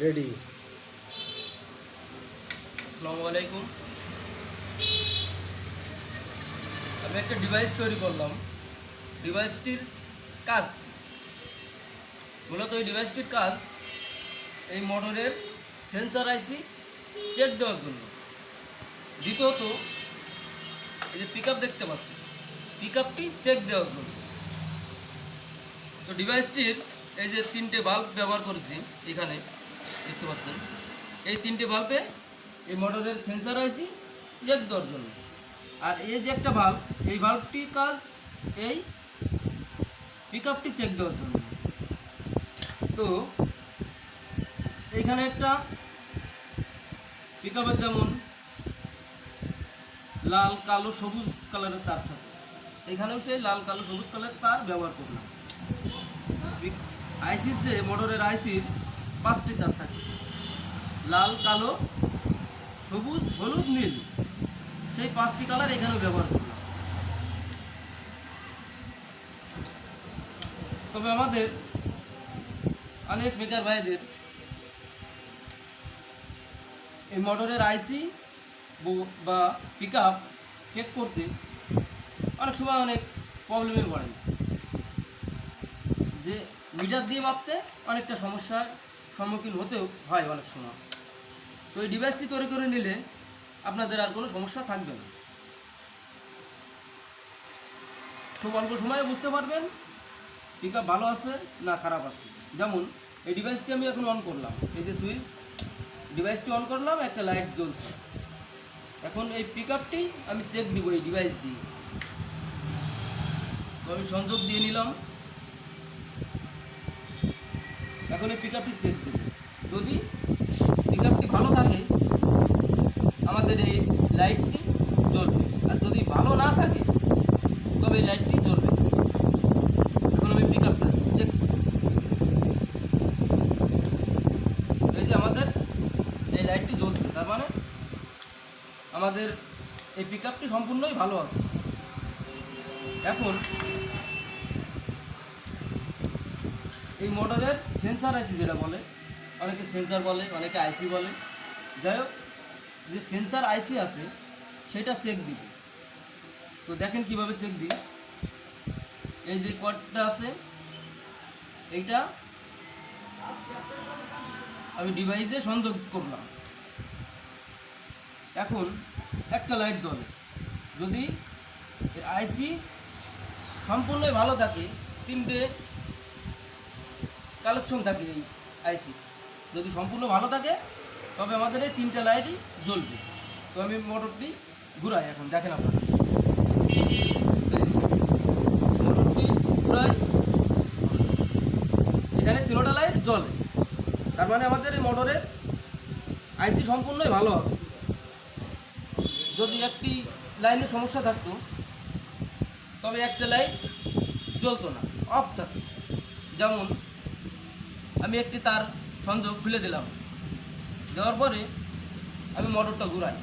Ready. আসসালামু আলাইকুম। আমি একটা ডিভাইস তৈরি করলাম। ডিভাইসটির কাজ কি? মূলত এই ডিভাইসটির কাজ এই মোটরের সেন্সর আইসি চেক দেওয়ার জন্য। দ্বিতীয়ত এই যে পিক দেখতে পাচ্ছি, পিক চেক দেওয়ার জন্য। তো ডিভাইসটির এই যে তিনটে বাল্ব ব্যবহার করেছি, এখানে দেখতে পাচ্ছেন এই তিনটে বাল্বে এই মোটরের সেন্সর আইসি চেক দেওয়ার জন্য। আর এই যে একটা বাল্ব, এই বাল্বটির কাজ এই পিক চেক দেওয়ার জন্য। তো এইখানে একটা পিক যেমন লাল কালো সবুজ কালারের তার থাকে, এখানেও সেই লাল কালো সবুজ কালারের তার ব্যবহার করলাম। আইসির যে মোটরের আইসির 5টি তার থাকে, লাল কালো সবুজ হলুদ নীল, সেই 5টি কালার এখানেও ব্যবহার করলাম। তবে আমাদের অনেক মেকার ভাইদের এই মোটরের আইসি বা পিক চেক করতে অনেক সময় অনেক প্রবলেমে পড়েন, যে মিটার দিয়ে মাপতে অনেকটা সমস্যার সম্মুখীন হতেও হয় অনেক সময়। তো এই ডিভাইসটি তৈরি করে নিলে আপনাদের আর কোনো সমস্যা থাকবে না। খুব অল্প সময়ে বুঝতে পারবেন পিক ভালো আছে না খারাপ আছে। যেমন এই ডিভাইসটি আমি এখন অন করলাম, এই যে সুইচ, ডিভাইসটি অন করলাম, একটা লাইট জ্বলছে। এখন এই পিক আমি চেক দিব এই ডিভাইস দিয়ে। তো আমি সংযোগ দিয়ে নিলাম। এখন এই পিক চেক দেব। যদি পিক ভালো থাকে আমাদের এই লাইটটি জ্বলবে, আর যদি ভালো না থাকে তবে এই লাইটটি জ্বলবে। এখন আমি পিক চেক, এই যে আমাদের এই লাইটটি জ্বলছে, তার মানে আমাদের এই পিক সম্পূর্ণই ভালো আছে। এখন এই মোটরের সেন্সার আইসি যেটা বলে, অনেকে সেন্সার বলে, অনেকে আইসি বলে, যাই হোক যে সেন্সার আইসি আছে সেটা চেক দিব। তো দেখেন কিভাবে চেক দিই। এই যে কর্ডটা আছে এইটা আমি ডিভাইসে সংযোগ করলাম। এখন একটা লাইট জ্বলে। যদি আইসি সম্পূর্ণই ভালো থাকে, 3টে কালেকশন থাকে এই আইসি, যদি সম্পূর্ণ ভালো থাকে তবে আমাদের এই 3টে লাইটই জ্বলবে। তো আমি মোটরটি ঘুরাই, এখন দেখেন আপনারা মোটরটি ঘুরাই, এখানে 3টা লাইট জ্বলে, তার মানে আমাদের এই মোটরের আইসি সম্পূর্ণই ভালো আছে। যদি একটি লাইনের সমস্যা থাকতো তবে একটা লাইট জ্বলতো না, অফ থাকতো। যেমন আমি একটি তার সংযোগ খুলে দিলাম, দেওয়ার পরে আমি মোটরটা ঘুরাই,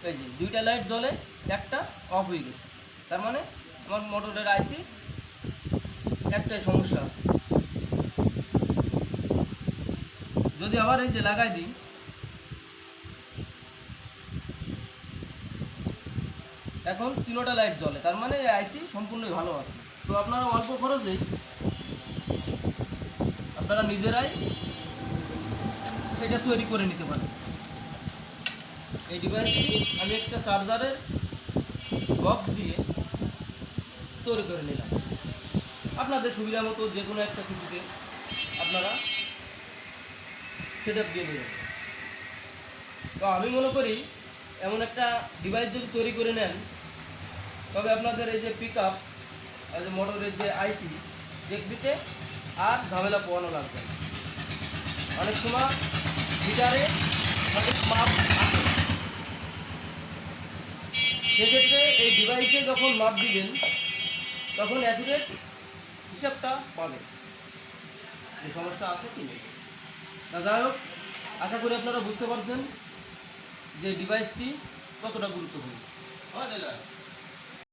এই যে 2টা লাইট জ্বলে, একটা অফ হয়ে গেছে, তার মানে আমার মোটরের আইসি একটাই সমস্যা আছে। যদি আবার এই যে লাগাই দিই, এখন 3টা লাইট জ্বলে, তার মানে এই আইসি সম্পূর্ণই ভালো আছে। তো আপনারা অল্প খরচেই আপনারা নিজেরাই এটা তৈরি করে নিতে পারেন। এই ডিভাইসটি আমি একটা চার্জারের বক্স দিয়ে তৈরি করে নিলাম। আপনাদের সুবিধা মতো যে কোনো একটা কিছুতে আপনারা সেটআপ দিয়ে নেবেন। তো আমি মনে করি এমন একটা ডিভাইস যদি তৈরি করে নেন তবে আপনাদের এই যে পিক আর যে মোটরের যে আইসি চেক দিতে আর ঝামেলা পোয়ানো লাগবে। অনেক সময় মিটারে সঠিক মাপ আসে, সেক্ষেত্রে এই ডিভাইসে যখন মাপ দিবেন তখন অ্যাকুরেট হিসাবটা পাবেন যে সমস্যা আছে কি নেই। না যাই হোক, আশা করি আপনারা বুঝতে পারছেন যে ডিভাইসটি কতটা গুরুত্বপূর্ণ। দিলাম